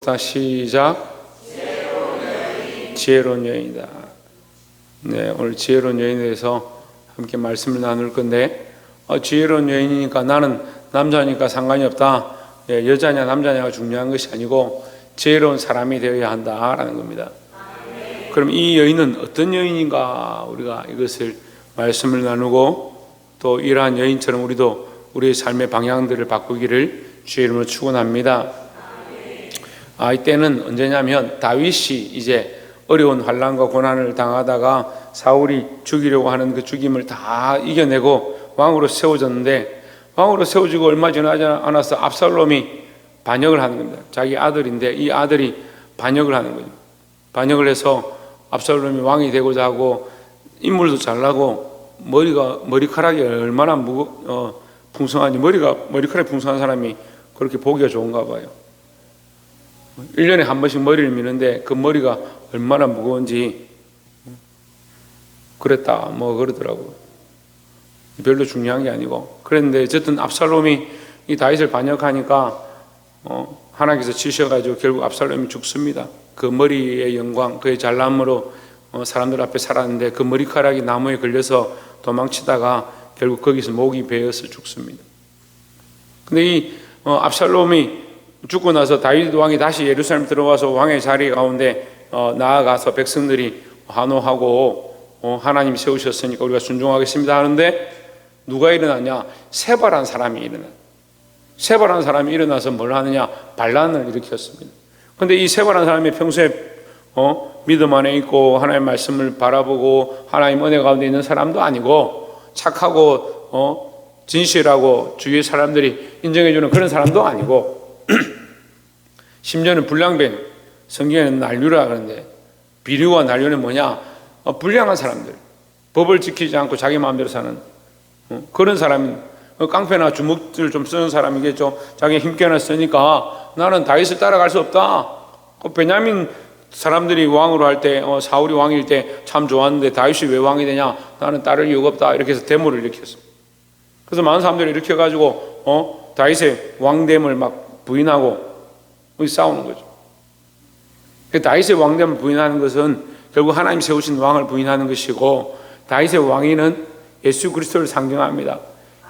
다 시작. 지혜로운 여인이다. 네, 오늘 지혜로운 여인에 대해서 함께 말씀을 나눌 건데, 지혜로운 여인이니까 나는 남자니까 상관이 없다. 여자냐 남자냐가 중요한 것이 아니고 지혜로운 사람이 되어야 한다라는 겁니다. 그럼 이 여인은 어떤 여인인가, 우리가 이것을 말씀을 나누고 또 이러한 여인처럼 우리도 우리의 삶의 방향들을 바꾸기를 주의 이름으로 축원합니다. 이때는 언제냐면 다윗이 이제 어려운 환난과 고난을 당하다가 사울이 죽이려고 하는 그 죽임을 다 이겨내고 왕으로 세워졌는데, 왕으로 세워지고 얼마 지나지 않아서 압살롬이 반역을 하는 겁니다. 자기 아들인데 이 아들이 반역을 하는 거죠. 반역을 해서 압살롬이 왕이 되고자 하고 인물도 잘나고 머리카락이 얼마나 풍성하니, 머리카락이 풍성한 사람이 그렇게 보기가 좋은가 봐요. 1년에 한 번씩 머리를 미는데 그 머리가 얼마나 무거운지 그랬다 그러더라고요. 별로 중요한 게 아니고. 그랬는데 어쨌든 압살롬이 이 다윗을 반역하니까 하나님께서 치셔가지고 결국 압살롬이 죽습니다. 그 머리의 영광, 그의 잘남으로 사람들 앞에 살았는데 그 머리카락이 나무에 걸려서 도망치다가 결국 거기서 목이 베어서 죽습니다. 근데 이 압살롬이 죽고 나서 다윗 왕이 다시 예루살렘 들어와서 왕의 자리 가운데 나아가서 백성들이 환호하고 하나님 세우셨으니까 우리가 순종하겠습니다 하는데, 누가 일어나냐? 세바라는 사람이 일어나요. 세바라는 사람이 일어나서 뭘 하느냐? 반란을 일으켰습니다. 그런데 이 세바라는 사람이 평소에 믿음 안에 있고 하나님의 말씀을 바라보고 하나님 은혜 가운데 있는 사람도 아니고, 착하고 진실하고 주위의 사람들이 인정해주는 그런 사람도 아니고, 심지어는 불량배, 성경에는 난류라 그러는데 비류와 난류는 뭐냐? 불량한 사람들, 법을 지키지 않고 자기 마음대로 사는 그런 사람이, 깡패나 주먹을 좀 쓰는 사람이겠죠. 자기 힘께나 쓰니까 나는 다윗을 따라갈 수 없다. 베냐민 사람들이 왕으로 할 때, 사울이 왕일 때 참 좋았는데 다윗이 왜 왕이 되냐? 나는 따를 이유가 없다. 이렇게 해서 데모를 일으켰습니다. 그래서 많은 사람들이 일으켜가지고 다윗의 왕됨을 막 부인하고 싸우는 거죠. 다윗의 왕됨을 부인하는 것은 결국 하나님 세우신 왕을 부인하는 것이고, 다윗의 왕위는 예수 그리스도를 상징합니다.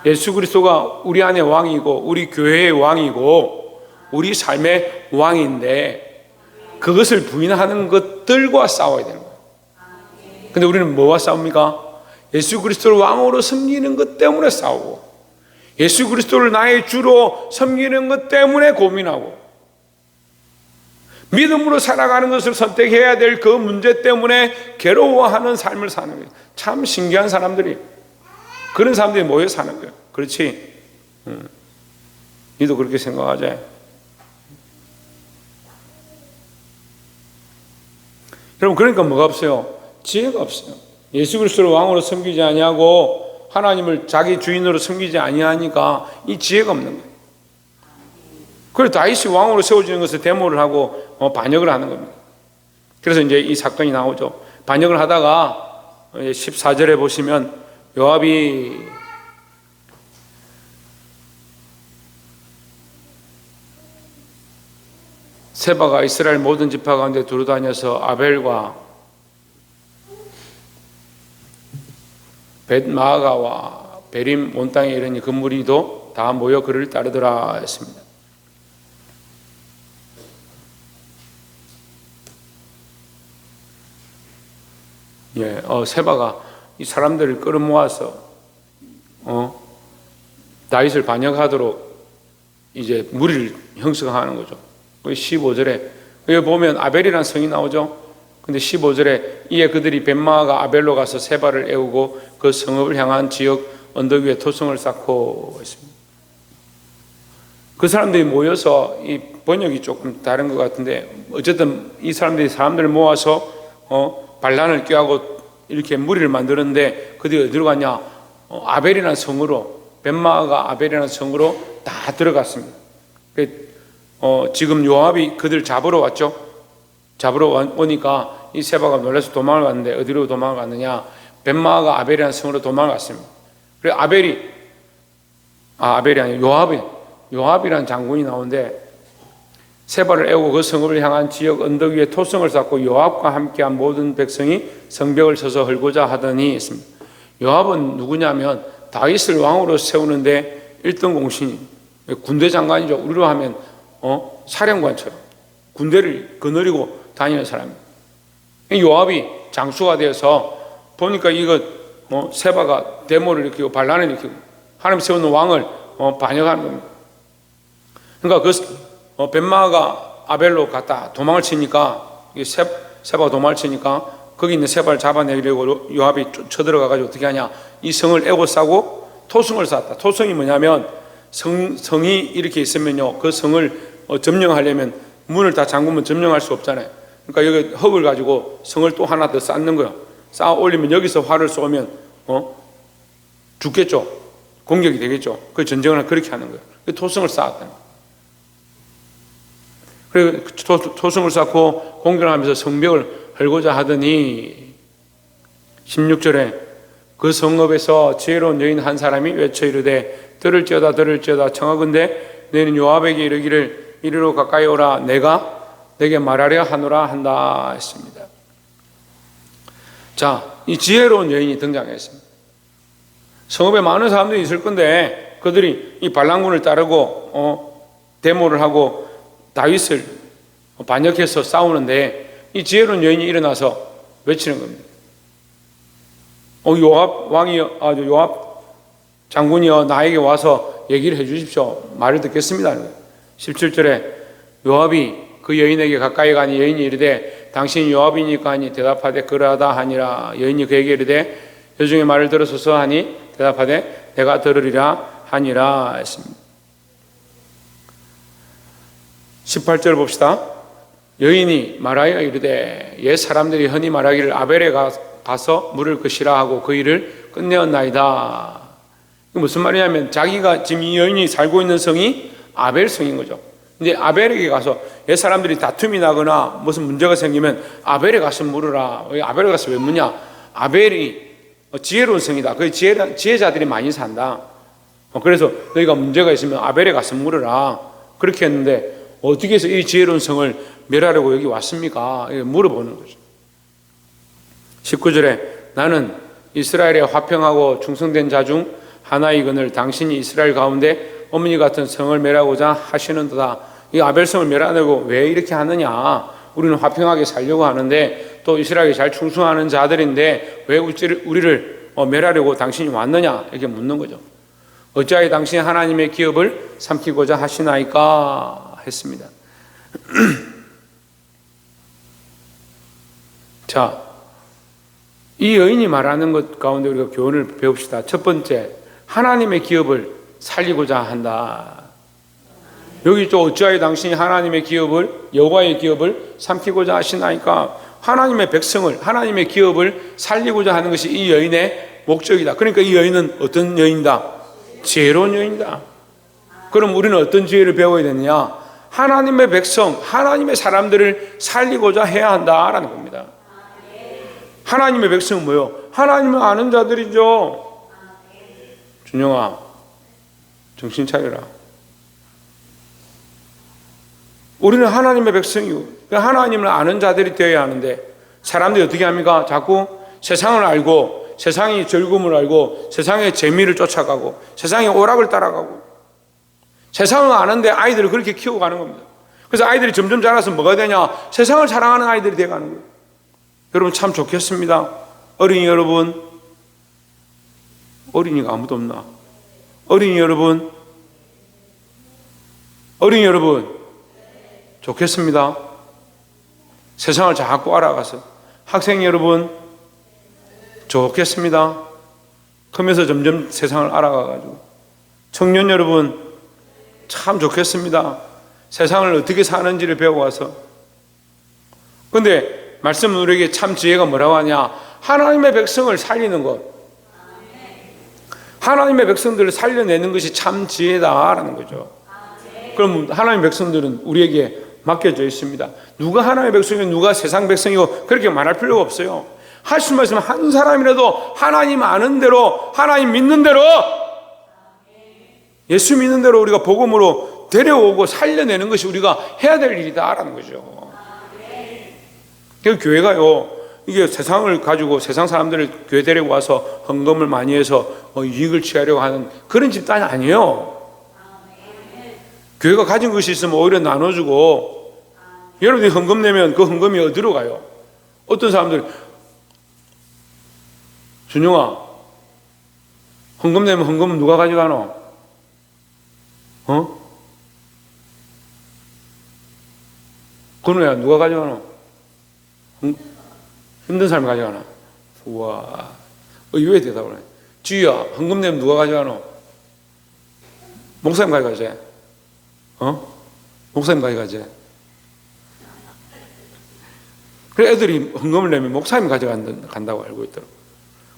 예수 그리스도가 우리 안의 왕이고 우리 교회의 왕이고 우리 삶의 왕인데, 그것을 부인하는 것들과 싸워야 되는 거예요. 근데 우리는 뭐와 싸웁니까? 예수 그리스도를 왕으로 섬기는 것 때문에 싸우고, 예수 그리스도를 나의 주로 섬기는 것 때문에 고민하고, 믿음으로 살아가는 것을 선택해야 될 그 문제 때문에 괴로워하는 삶을 사는 거예요. 참 신기한 사람들이, 그런 사람들이 모여 사는 거예요. 그렇지? 니도 그렇게 생각하자. 여러분, 그러니까 뭐가 없어요? 지혜가 없어요. 예수 그리스도를 왕으로 섬기지 아니하고 하나님을 자기 주인으로 섬기지 아니하니까 이 지혜가 없는 거예요. 그래서 다윗이 왕으로 세워지는 것을 데모를 하고 반역을 하는 겁니다. 그래서 이제 이 사건이 나오죠. 반역을 하다가 14절에 보시면 요압이 세바가 이스라엘 모든 지파 가운데 두루다녀서 아벨과 벳마아가와 베림 온 땅에 이르니 그 무리도 다 모여 그를 따르더라 했습니다. 세바가 이 사람들을 끌어모아서 다윗을 반역하도록 이제 무리를 형성하는 거죠. 15절에 여기 보면 아벨이라는 성이 나오죠. 근데 15절에 이에 그들이 벳마아가 아벨로 가서 세바를 애우고 그 성읍을 향한 지역 언덕 위에 토성을 쌓고 있습니다. 그 사람들이 모여서, 이 번역이 조금 다른 것 같은데 어쨌든 이 사람들을 모아서 반란을 꾀하고 이렇게 무리를 만드는데, 그들이 어디로 갔냐? 아벨이라는 성으로, 벳마아가 아벨이라는 성으로 다 들어갔습니다. 지금 요압이 그들 잡으러 왔죠. 잡으러 오니까 이 세바가 놀라서 도망을 갔는데, 어디로 도망을 갔느냐? 벳마아가 아벨이라는 성으로 도망을 갔습니다. 그래서 아벨이 아니고 요압이라는 장군이 나오는데, 세바를 에고 그 성읍을 향한 지역 언덕 위에 토성을 쌓고 요압과 함께한 모든 백성이 성벽을 쳐서 헐고자 하더니 했습니다. 요압은 누구냐면 다윗을 왕으로 세우는데 1등 공신이 군대 장관이죠. 우리로 하면 사령관처럼 군대를 거느리고 다니는 사람입니다. 요압이 장수가 되어서 보니까 이거 세바가 데모를 일으키고 반란을 일으키고 하나님 세우는 왕을 반역하는 겁니다. 그러니까 벤마가 아벨로 갔다 도망을 치니까 세바가 도망을 치니까 거기 있는 세바를 잡아내려고 요압이 쳐들어가가지고 어떻게 하냐, 이 성을 에워싸고 토성을 쌓았다. 토성이 뭐냐면 성이 이렇게 있으면요, 그 성을 점령하려면 문을 다 잠그면 점령할 수 없잖아요. 그러니까 여기 흙을 가지고 성을 또 하나 더 쌓는 거예요. 쌓아 올리면 여기서 활을 쏘면 죽겠죠. 공격이 되겠죠. 그 전쟁을 그렇게 하는 거예요. 토성을 쌓았다는 거예요. 그리고 토성을 쌓고 공격을 하면서 성벽을 헐고자 하더니 16절에 그 성읍에서 지혜로운 여인 한 사람이 외쳐 이르되 들을지어다 들을지어다 청하건대 너희는 요압에게 이르기를 이리로 가까이 오라 내가 내게 말하려 하노라 한다 했습니다. 자, 이 지혜로운 여인이 등장했습니다. 성읍에 많은 사람들이 있을 건데 그들이 이 반란군을 따르고 데모를 하고 다윗을 반역해서 싸우는데 이 지혜로운 여인이 일어나서 외치는 겁니다. 요압 왕이여, 요압 장군이여 나에게 와서 얘기를 해 주십시오. 말을 듣겠습니다. 17절에 요압이 그 여인에게 가까이 가니 여인이 이르되 당신이 요압이니까 하니 대답하되 그러하다 하니라. 여인이 그에게 이르되 여종의 말을 들어서서 하니 대답하되 내가 들으리라 하니라 했습니다. 18절 봅시다. 여인이 말하여 이르되 옛 사람들이 흔히 말하기를 아벨에 가서 물을 것이라 하고 그 일을 끝내었나이다. 이게 무슨 말이냐면 자기가 지금 이 여인이 살고 있는 성이 아벨 성인 거죠. 근데 아벨에게 가서 옛 사람들이 다툼이 나거나 무슨 문제가 생기면 아벨에 가서 물으라. 아벨에 가서 왜 묻냐? 아벨이 지혜로운 성이다. 그 지혜자들이 많이 산다. 그래서 너희가 문제가 있으면 아벨에 가서 물으라. 그렇게 했는데 어떻게 해서 이 지혜로운 성을 멸하려고 여기 왔습니까? 물어보는 거죠. 19절에 나는 이스라엘의 화평하고 충성된 자 중 하나이거늘 당신이 이스라엘 가운데 어머니 같은 성을 멸하고자 하시는도다. 이 아벨성을 멸하려고 왜 이렇게 하느냐? 우리는 화평하게 살려고 하는데 또 이스라엘에 잘 충성하는 자들인데 왜 우리를 멸하려고 당신이 왔느냐? 이렇게 묻는 거죠. 어찌하여 당신이 하나님의 기업을 삼키고자 하시나이까 했습니다. 자, 이 여인이 말하는 것 가운데 우리가 교훈을 배웁시다. 첫 번째, 하나님의 기업을 살리고자 한다. 여기 또 어찌하여 당신이 하나님의 기업을, 여호와의 기업을 삼키고자 하시나이까. 하나님의 백성을, 하나님의 기업을 살리고자 하는 것이 이 여인의 목적이다. 그러니까 이 여인은 어떤 여인이다? 지혜로운 여인이다. 그럼 우리는 어떤 지혜를 배워야 되느냐? 하나님의 백성, 하나님의 사람들을 살리고자 해야 한다라는 겁니다. 하나님의 백성은 뭐요? 하나님을 아는 자들이죠. 준영아, 정신 차려라. 우리는 하나님의 백성이고 하나님을 아는 자들이 되어야 하는데 사람들이 어떻게 합니까? 자꾸 세상을 알고 세상의 즐거움을 알고 세상의 재미를 쫓아가고 세상의 오락을 따라가고 세상을 아는데 아이들을 그렇게 키워가는 겁니다. 그래서 아이들이 점점 자라서 뭐가 되냐? 세상을 사랑하는 아이들이 되어가는 거예요. 여러분 참 좋겠습니다. 어린이 여러분, 어린이가 아무도 없나? 어린이 여러분 좋겠습니다. 세상을 자꾸 알아가서. 학생 여러분 좋겠습니다. 크면서 점점 세상을 알아가가지고. 청년 여러분 참 좋겠습니다. 세상을 어떻게 사는지를 배워와서. 근데 말씀은 우리에게 참 지혜가 뭐라고 하냐? 하나님의 백성을 살리는 것, 하나님의 백성들을 살려내는 것이 참 지혜다라는 거죠. 그럼 하나님의 백성들은 우리에게 맡겨져 있습니다. 누가 하나님의 백성이고 누가 세상 백성이고 그렇게 말할 필요가 없어요. 하실 말씀 한 사람이라도 하나님 아는 대로, 하나님 믿는 대로, 예수 믿는 대로 우리가 복음으로 데려오고 살려내는 것이 우리가 해야 될 일이다라는 거죠. 그 교회가요, 이게 세상을 가지고 세상 사람들을 교회 데리고 와서 헌금을 많이 해서 이익을 취하려고 하는 그런 집단이 아니에요. 교회가 가진 것이 있으면 오히려 나눠주고, 여러분이 헌금 내면 그 헌금이 어디로 가요? 어떤 사람들이 준용아, 헌금 내면 헌금은 누가 가져가노? 건우야, 누가 가져가노? 힘든 사람이 가져가나? 우와, 의외의 대답을 해. 주희야, 헌금 내면 누가 가져가노? 목사님 가져가지? 목사님 가져가지? 그래, 애들이 헌금을 내면 목사님 가져간다고 알고 있더라고.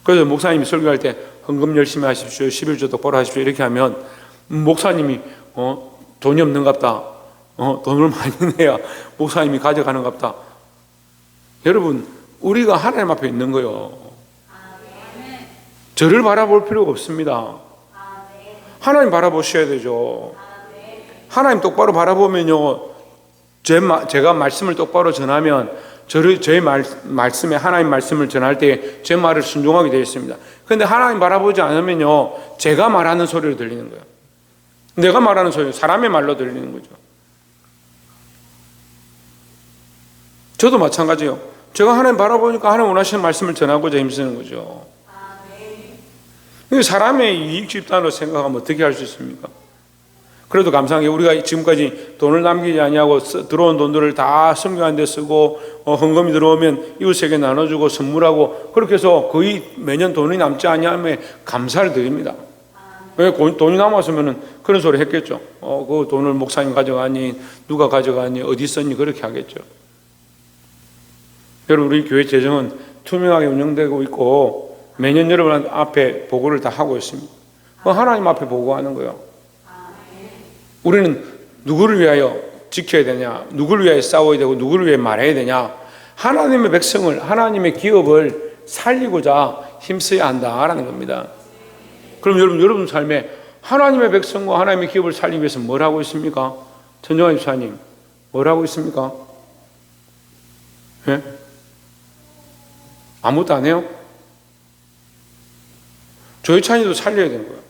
그래서 목사님이 설교할 때 헌금 열심히 하십시오, 11조 똑바로 하십시오 이렇게 하면 목사님이 돈이 없는갑다, 돈을 많이 내야 목사님이 가져가는갑다. 여러분, 우리가 하나님 앞에 있는 거요, 저를 바라볼 필요가 없습니다. 하나님 바라보셔야 되죠. 하나님 똑바로 바라보면요, 제가 말씀을 똑바로 전하면 저의 말씀에 하나님 말씀을 전할 때 제 말을 순종하게 되어 있습니다. 그런데 하나님 바라보지 않으면요, 제가 말하는 소리로 들리는 거예요. 내가 말하는 소리, 사람의 말로 들리는 거죠. 저도 마찬가지예요. 제가 하나님 바라보니까 하나님 원하시는 말씀을 전하고자 힘쓰는 거죠. 사람의 이익 집단으로 생각하면 어떻게 할 수 있습니까? 그래도 감사한 게 우리가 지금까지 돈을 남기지 아니하고 들어온 돈들을 다 성경한 데 쓰고 헌금이 들어오면 이웃에게 나눠주고 선물하고 그렇게 해서 거의 매년 돈이 남지 아니하면 감사를 드립니다. 왜 돈이 남았으면 그런 소리 했겠죠. 그 돈을 목사님 가져가니 누가 가져가니 어디 썼니 그렇게 하겠죠. 여러분, 우리 교회 재정은 투명하게 운영되고 있고 매년 여러분 앞에 보고를 다 하고 있습니다. 하나님 앞에 보고하는 거예요. 우리는 누구를 위하여 지켜야 되냐, 누구를 위하여 싸워야 되고 누구를 위해 말해야 되냐, 하나님의 백성을, 하나님의 기업을 살리고자 힘써야 한다라는 겁니다. 그럼 여러분 삶에 하나님의 백성과 하나님의 기업을 살리기 위해서 뭘 하고 있습니까? 전정환 집사님, 뭘 하고 있습니까? 예? 아무것도 안 해요? 조혜찬이도 살려야 되는 거예요.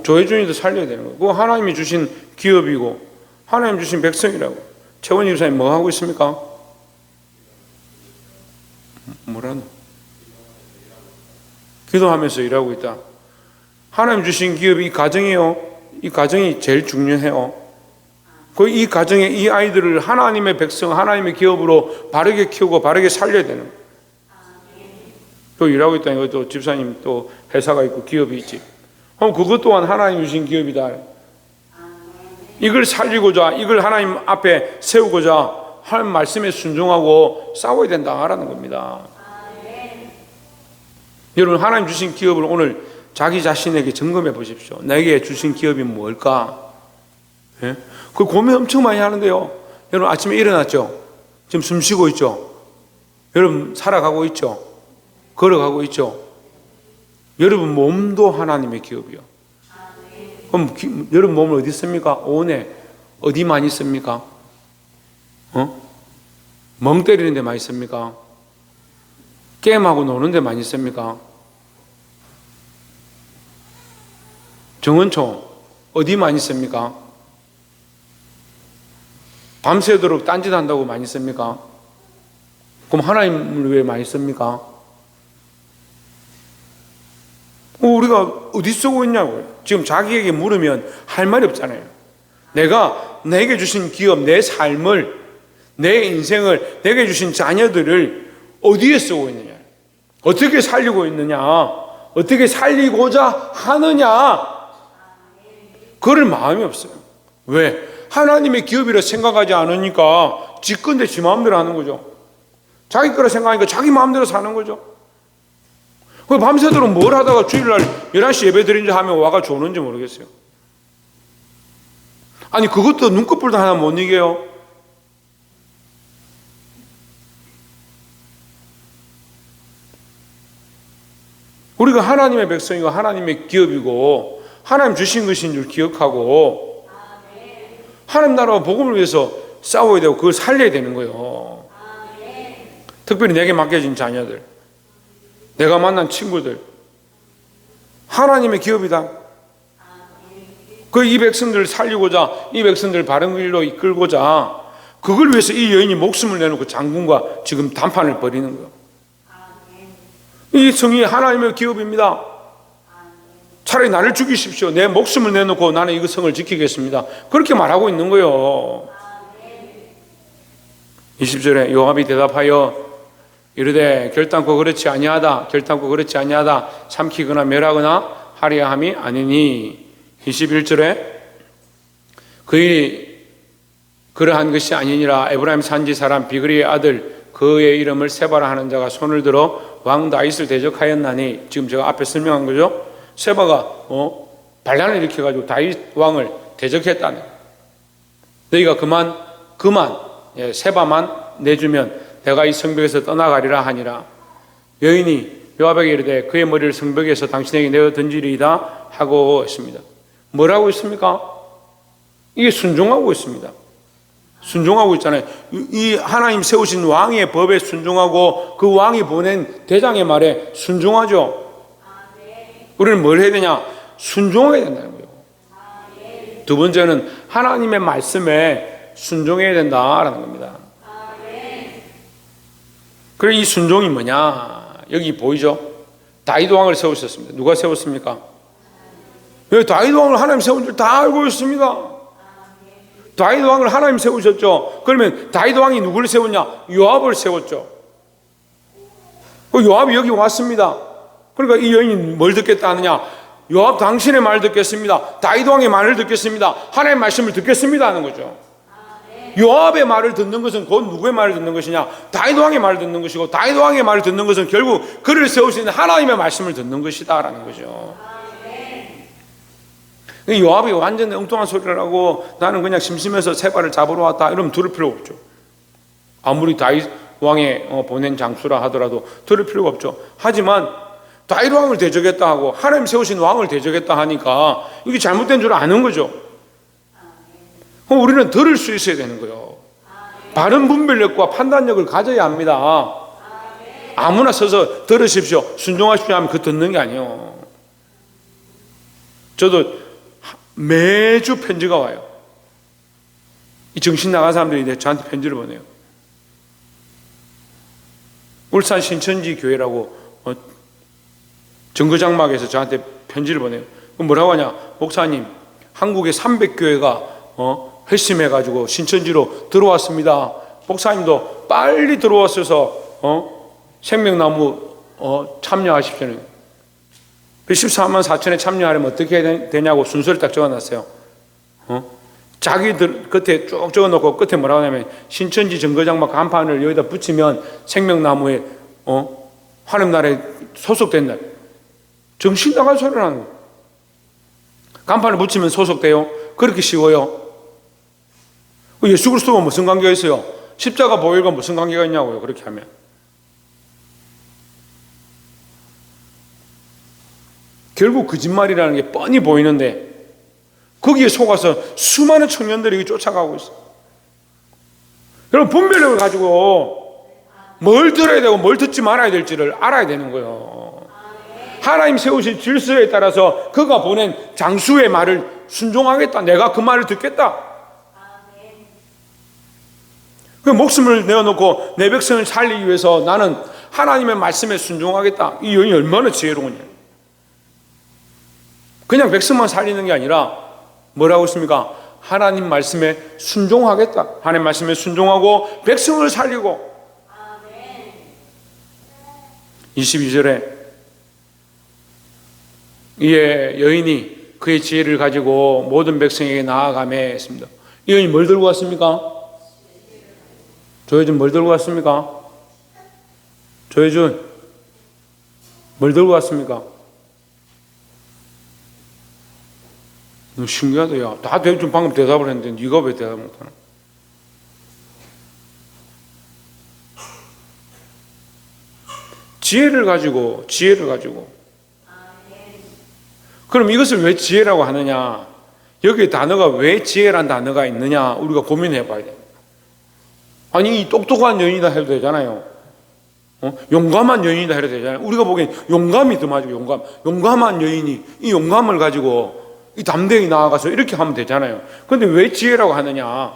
조혜준이도 살려야 되는 거예요. 그거 하나님이 주신 기업이고 하나님 주신 백성이라고. 최원희 집사님 뭐 하고 있습니까? 뭐라노? 기도하면서 일하고 있다. 하나님 주신 기업이 이 가정이에요. 이 가정이 제일 중요해요. 이 가정에 이 아이들을 하나님의 백성, 하나님의 기업으로 바르게 키우고 바르게 살려야 되는 거예요. 또 일하고 있다니까 또 집사님 또 회사가 있고 기업이 있지. 그럼 그것 또한 하나님 주신 기업이다. 이걸 살리고자, 이걸 하나님 앞에 세우고자 하나님 말씀에 순종하고 싸워야 된다라는 겁니다. 여러분, 하나님 주신 기업을 오늘 자기 자신에게 점검해 보십시오. 내게 주신 기업이 뭘까? 예? 그 고민 엄청 많이 하는데요. 여러분, 아침에 일어났죠? 지금 숨 쉬고 있죠? 여러분, 살아가고 있죠? 걸어가고 있죠? 여러분 몸도 하나님의 기업이요. 그럼 여러분 몸은 어디 있습니까? 온에 어디 많이 있습니까? 멍 때리는 데 많이 있습니까? 게임하고 노는 데 많이 있습니까? 정은총 어디 많이 있습니까? 밤새도록 딴짓한다고 많이 있습니까? 그럼 하나님을 왜 많이 씁니까? 우리가 어디 쓰고 있냐고요. 지금 자기에게 물으면 할 말이 없잖아요. 내게 주신 기업, 내 삶을, 내 인생을, 내게 주신 자녀들을 어디에 쓰고 있느냐, 어떻게 살리고 있느냐, 어떻게 살리고자 하느냐, 그럴 마음이 없어요. 왜? 하나님의 기업이라 생각하지 않으니까 지 건데 지 마음대로 하는 거죠. 자기 거라 생각하니까 자기 마음대로 사는 거죠. 밤새도록 뭘 하다가 주일날 11시 예배 드린지 하면 와가 좋는지 모르겠어요. 아니, 그것도 눈꺼풀도 하나 못 이겨요. 우리가 하나님의 백성이고 하나님의 기업이고 하나님 주신 것인 줄 기억하고 하나님 나라와 복음을 위해서 싸워야 되고 그걸 살려야 되는 거예요. 특별히 내게 맡겨진 자녀들, 내가 만난 친구들, 하나님의 기업이다. 그 이 백성들을 살리고자, 이 백성들을 바른 길로 이끌고자, 그걸 위해서 이 여인이 목숨을 내놓고 장군과 지금談판을 벌이는 거예요. 이 성이 하나님의 기업입니다. 차라리 나를 죽이십시오. 내 목숨을 내놓고 나는 이 성을 지키겠습니다. 그렇게 말하고 있는 거예요. 20절에 요압이 대답하여 이르되 결단코 그렇지 아니하다. 결단코 그렇지 아니하다. 삼키거나 멸하거나 하려 함이 아니니. 21절에 그의 그러한 것이 아니니라. 에브라임 산지 사람 비그리의 아들 그의 이름을 세바라 하는 자가 손을 들어 왕 다윗을 대적하였나니. 지금 제가 앞에 설명한 거죠. 세바가 반란을 일으켜가지고 다윗 왕을 대적했다는. 너희가 그만 세바만 내주면 내가 이 성벽에서 떠나가리라 하니라. 여인이 요압에게 이르되 그의 머리를 성벽에서 당신에게 내어 던지리이다 하고 있습니다. 뭐라고 있습니까? 이게 순종하고 있습니다. 순종하고 있잖아요. 이 하나님 세우신 왕의 법에 순종하고 그 왕이 보낸 대장의 말에 순종하죠. 우리는 뭘 해야 되냐? 순종해야 된다는 거예요. 두 번째는 하나님의 말씀에 순종해야 된다라는 겁니다. 그래, 이 순종이 뭐냐? 여기 보이죠? 다윗 왕을 세우셨습니다. 누가 세웠습니까? 다윗 왕을 하나님 세운 줄 다 알고 있습니다. 다윗 왕을 하나님 세우셨죠. 그러면 다윗 왕이 누구를 세웠냐? 요압을 세웠죠. 요압이 여기 왔습니다. 그러니까 이 여인이 뭘 듣겠다 하느냐? 요압 당신의 말 듣겠습니다. 다윗 왕의 말을 듣겠습니다. 하나님의 말씀을 듣겠습니다 하는 거죠. 요압의 말을 듣는 것은 곧 누구의 말을 듣는 것이냐? 다윗 왕의 말을 듣는 것이고, 다윗 왕의 말을 듣는 것은 결국 그를 세우시는 하나님의 말씀을 듣는 것이다라는 거죠. 요압이 완전 엉뚱한 소리를 하고 나는 그냥 심심해서 세바를 잡으러 왔다 이러면 들을 필요가 없죠. 아무리 다윗 왕의 보낸 장수라 하더라도 들을 필요가 없죠. 하지만 다윗 왕을 대적했다 하고 하나님 세우신 왕을 대적했다 하니까 이게 잘못된 줄 아는 거죠. 우리는 들을 수 있어야 되는 거예요. 바른 분별력과 판단력을 가져야 합니다. 아무나 서서 들으십시오, 순종하십시오 하면 그 듣는 게 아니에요. 저도 매주 편지가 와요. 이 정신 나간 사람들이 저한테 편지를 보내요. 울산 신천지 교회라고 정거장막에서 저한테 편지를 보내요. 뭐라고 하냐? 목사님, 한국의 300교회가 회심해가지고 신천지로 들어왔습니다. 목사님도 빨리 들어왔어서 생명나무 참여하십시오. 14만 4천에 참여하려면 어떻게 해야 되냐고 순서를 딱 적어놨어요. 자기들 끝에 쭉 적어놓고 끝에 뭐라고 하냐면 신천지 정거장막 간판을 여기다 붙이면 생명나무에 하나님 나라에 소속된다. 정신 나간 소리를 하는 거예요. 간판을 붙이면 소속돼요? 그렇게 쉬워요? 예수 그리스도가 무슨 관계가 있어요? 십자가 보혈과 무슨 관계가 있냐고요, 그렇게 하면. 결국 거짓말이라는 게 뻔히 보이는데 거기에 속아서 수많은 청년들이 쫓아가고 있어요. 여러분, 분별력을 가지고 뭘 들어야 되고 뭘 듣지 말아야 될지를 알아야 되는 거예요. 하나님 세우신 질서에 따라서 그가 보낸 장수의 말을 순종하겠다. 내가 그 말을 듣겠다. 그 목숨을 내어놓고 내 백성을 살리기 위해서 나는 하나님의 말씀에 순종하겠다. 이 여인이 얼마나 지혜로우냐. 그냥 백성만 살리는 게 아니라 뭐라고 했습니까? 하나님 말씀에 순종하겠다. 하나님 말씀에 순종하고 백성을 살리고. 22절에 이에 여인이 그의 지혜를 가지고 모든 백성에게 나아가매 했습니다. 이 여인이 뭘 들고 왔습니까? 조혜준 뭘 들고 왔습니까? 조혜준 뭘 들고 왔습니까? 너무 신기하다. 야, 다 대충 방금 대답을 했는데 네가 왜 대답 못하나? 지혜를 가지고 그럼 이것을 왜 지혜라고 하느냐? 여기 단어가 왜 지혜란 단어가 있느냐 우리가 고민해 봐야 돼. 아니 이 똑똑한 여인이다 해도 되잖아요. 용감한 여인이다 해도 되잖아요. 우리가 보기엔 용감이 더 맞고 용감한 여인이 이 용감을 가지고 이 담대히 나아가서 이렇게 하면 되잖아요. 그런데 왜 지혜라고 하느냐?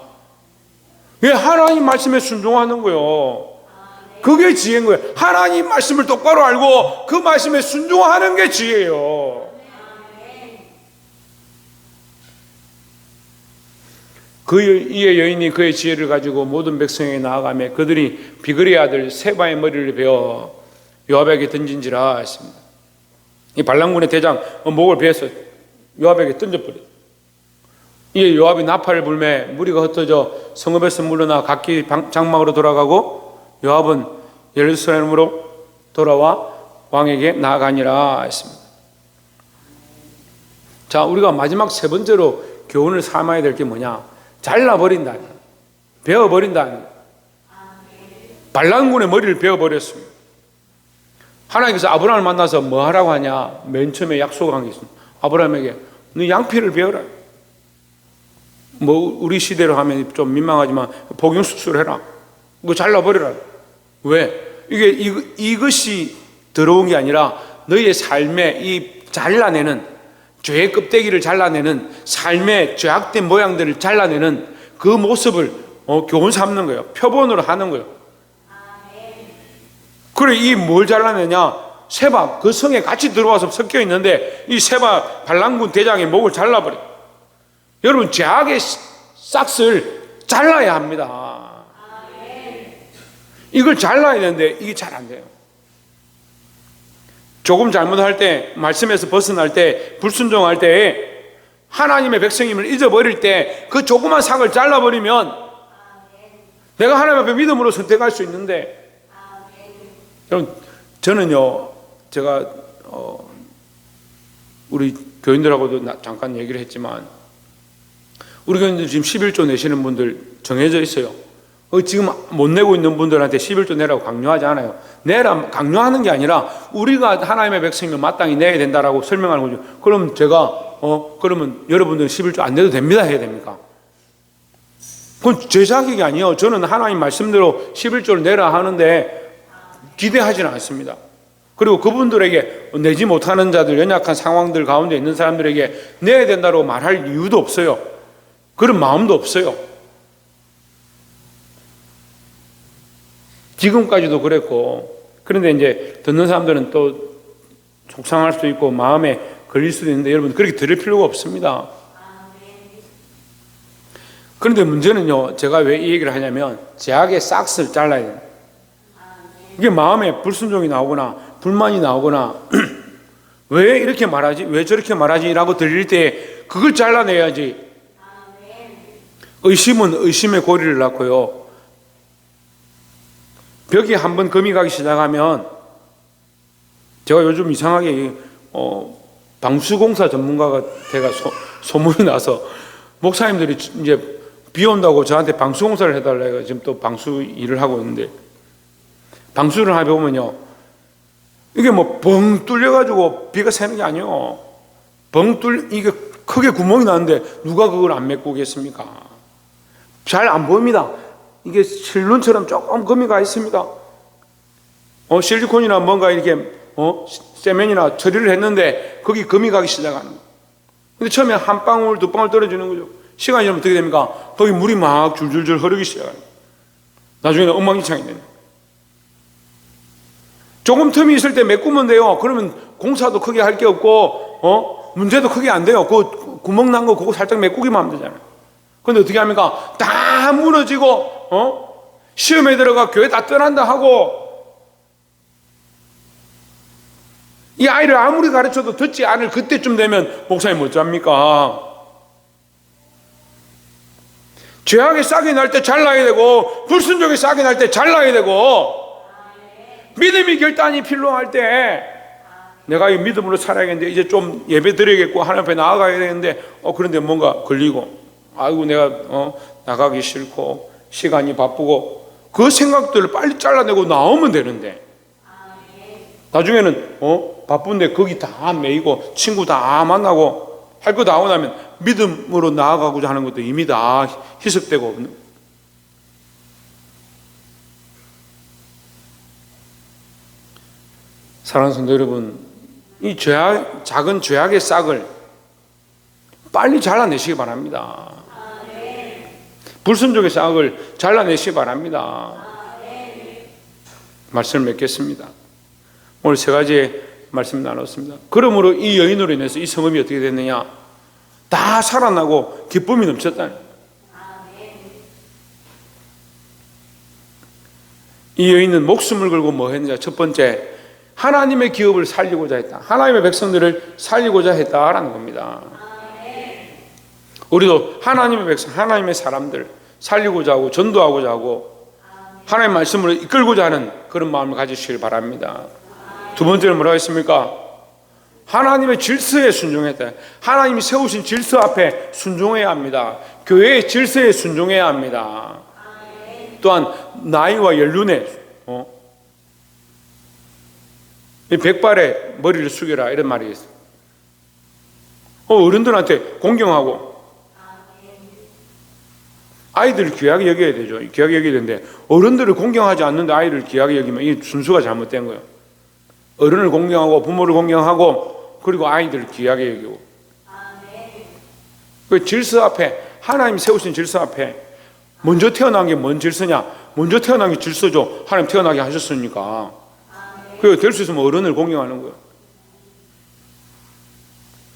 왜 하나님 말씀에 순종하는 거요? 그게 지혜인 거예요. 하나님 말씀을 똑바로 알고 그 말씀에 순종하는 게 지혜예요. 이의 여인이 그의 지혜를 가지고 모든 백성에게 나아가며 그들이 비그리의 아들 세바의 머리를 베어 요압에게 던진지라 했습니다. 이 반란군의 대장 목을 베어서 요압에게 던져버렸어요. 이에 요압이 나팔을 불매 무리가 흩어져 성읍에서 물러나 각기 장막으로 돌아가고 요압은 예루살렘으로 돌아와 왕에게 나아가니라 했습니다. 자, 우리가 마지막 세 번째로 교훈을 삼아야 될 게 뭐냐? 잘라버린다, 베어버린다. 반란군의 머리를 베어버렸습니다. 하나님께서 아브라함을 만나서 뭐 하라고 하냐? 맨 처음에 약속한 게 있습니다. 아브라함에게 너 양피를 베어라. 뭐 우리 시대로 하면 좀 민망하지만 복용수술해라. 그거 잘라버려라. 왜? 이것이 더러운 게 아니라 너희의 삶에 이 잘라내는 죄의 껍데기를 잘라내는 삶의 죄악된 모양들을 잘라내는 그 모습을 교훈 삼는 거예요. 표본으로 하는 거예요. 그래, 이 뭘 잘라내냐? 세바, 그 성에 같이 들어와서 섞여 있는데 이 세바 반란군 대장의 목을 잘라버려. 여러분, 죄악의 싹을 잘라야 합니다. 이걸 잘라야 되는데 이게 잘 안 돼요. 조금 잘못할 때, 말씀에서 벗어날 때, 불순종할 때, 하나님의 백성임을 잊어버릴 때 그 조그만 삭을 잘라버리면 내가 하나님 앞에 믿음으로 선택할 수 있는데, 여러분, 저는요, 제가 우리 교인들하고도 잠깐 얘기를 했지만 우리 교인들 지금 11조 내시는 분들 정해져 있어요. 지금 못 내고 있는 분들한테 11조 내라고 강요하지 않아요. 내라 강요하는 게 아니라 우리가 하나님의 백성이면 마땅히 내야 된다라고 설명하는 거죠. 그럼 제가 그러면 여러분들은 11조 안 내도 됩니다 해야 됩니까? 그건 제 자격이 아니에요. 저는 하나님 말씀대로 11조를 내라 하는데 기대하지는 않습니다. 그리고 그분들에게 내지 못하는 자들, 연약한 상황들 가운데 있는 사람들에게 내야 된다고 말할 이유도 없어요. 그런 마음도 없어요. 지금까지도 그랬고, 그런데 이제 듣는 사람들은 또 속상할 수도 있고 마음에 걸릴 수도 있는데 여러분 그렇게 들을 필요가 없습니다. 그런데 문제는요, 제가 왜 이 얘기를 하냐면 죄악의 싹을 잘라야 돼요. 이게 마음에 불순종이 나오거나 불만이 나오거나 왜 이렇게 말하지? 왜 저렇게 말하지? 라고 들릴 때 그걸 잘라내야지. 의심은 의심의 고리를 낳고요, 벽에 한번 금이 가기 시작하면, 제가 요즘 이상하게 방수공사 전문가가 제가 소문이 나서 목사님들이 이제 비 온다고 저한테 방수공사를 해달라고 지금 또 방수 일을 하고 있는데, 방수를 하다 보면요, 이게 뭐 벙 뚫려가지고 비가 새는 게 아니에요. 이게 크게 구멍이 나는데 누가 그걸 안 메꾸겠습니까? 잘 안 보입니다. 이게 실눈처럼 조금 금이 가 있습니다. 실리콘이나 뭔가 이렇게 세면이나 처리를 했는데 거기 금이 가기 시작하는 거예요. 근데 처음에 한 방울 두 방울 떨어지는 거죠. 시간이 지나면 어떻게 됩니까? 거기 물이 막 줄줄줄 흐르기 시작해요. 나중에는 엉망진창이 됩니다. 조금 틈이 있을 때 메꾸면 돼요. 그러면 공사도 크게 할 게 없고 문제도 크게 안 돼요. 그 구멍 난 거 그거 살짝 메꾸기만 하면 되잖아요. 근데 어떻게 합니까? 다 무너지고 시험에 들어가 교회 다 떠난다 하고 이 아이를 아무리 가르쳐도 듣지 않을 그때쯤 되면 목사님 어쩝니까? 죄악의 싹이 날 때 잘라야 되고 불순종의 싹이 날 때 잘라야 되고 믿음의 결단이 필요할 때 내가 이 믿음으로 살아야겠는데 이제 좀 예배 드려야겠고 하나님 앞에 나아가야 되는데 그런데 뭔가 걸리고 아이고 내가 나가기 싫고 시간이 바쁘고 그 생각들을 빨리 잘라내고 나오면 되는데 나중에는 바쁜데 거기 다 매이고 친구 다 만나고 할 거 다 하고 나면 믿음으로 나아가고자 하는 것도 이미 다 희석되고 없는. 사랑하는 성도 여러분, 이 작은 죄악의 싹을 빨리 잘라내시기 바랍니다. 불순종의 싹을 잘라내시기 바랍니다. 말씀을 맺겠습니다. 오늘 세 가지의 말씀 나눴습니다. 그러므로 이 여인으로 인해서 이 성읍이 어떻게 됐느냐? 다 살아나고 기쁨이 넘쳤다. 이 여인은 목숨을 걸고 뭐 했느냐? 첫 번째, 하나님의 기업을 살리고자 했다. 하나님의 백성들을 살리고자 했다라는 겁니다. 우리도 하나님의 백성, 하나님의 사람들 살리고자 하고 전도하고자 하고 하나님의 말씀으로 이끌고자 하는 그런 마음을 가지시길 바랍니다. 두 번째는 뭐라고 했습니까? 하나님의 질서에 순종했다. 하나님이 세우신 질서 앞에 순종해야 합니다. 교회의 질서에 순종해야 합니다. 또한 나이와 연륜에 이 백발의 머리를 숙여라 이런 말이 있어요. 어른들한테 공경하고 아이들을 귀하게 여겨야 되죠. 귀하게 여겨야 되는데 어른들을 공경하지 않는데 아이를 귀하게 여기면 이 순수가 잘못된 거예요. 어른을 공경하고 부모를 공경하고 그리고 아이들을 귀하게 여기고 그 질서 앞에 하나님 세우신 질서 앞에 먼저 태어난 게 뭔 질서냐? 먼저 태어난 게 질서죠. 하나님 태어나게 하셨으니까 그게 될 수 있으면 어른을 공경하는 거예요.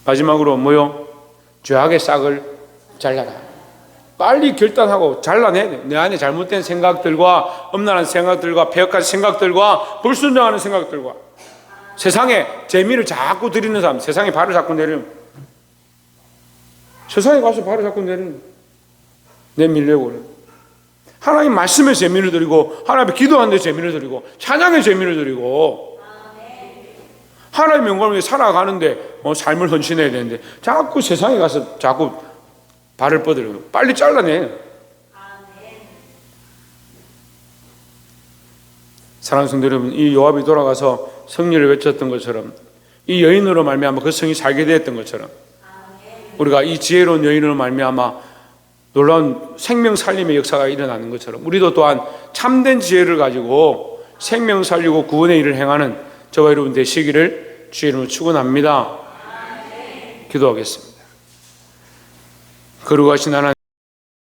마지막으로 뭐요? 죄악의 싹을 잘라라. 빨리 결단하고 잘라내야 돼. 내 안에 잘못된 생각들과 엄란한 생각들과 폐역한 생각들과 불순종하는 생각들과 세상에 재미를 자꾸 들이는 사람, 세상에 발을 자꾸 내리는, 세상에 가서 발을 자꾸 내리는, 내밀려고 하나님 말씀에 재미를 드리고 하나님 기도하는 데 재미를 드리고 찬양에 재미를 드리고 하나님 영광을 위해 살아가는데 삶을 헌신해야 되는데 자꾸 세상에 가서 자꾸 발을 뻗으려고 빨리 잘라내. 사랑하는 성도 여러분, 이 요압이 돌아가서 성리를 외쳤던 것처럼 이 여인으로 말미암아 그 성이 살게 되었던 것처럼 우리가 이 지혜로운 여인으로 말미암아 놀라운 생명 살림의 역사가 일어나는 것처럼 우리도 또한 참된 지혜를 가지고 생명 살리고 구원의 일을 행하는 저와 여러분 되시기를 주의 이름으로 축원합니다. 기도하겠습니다. 거룩하신 하나님,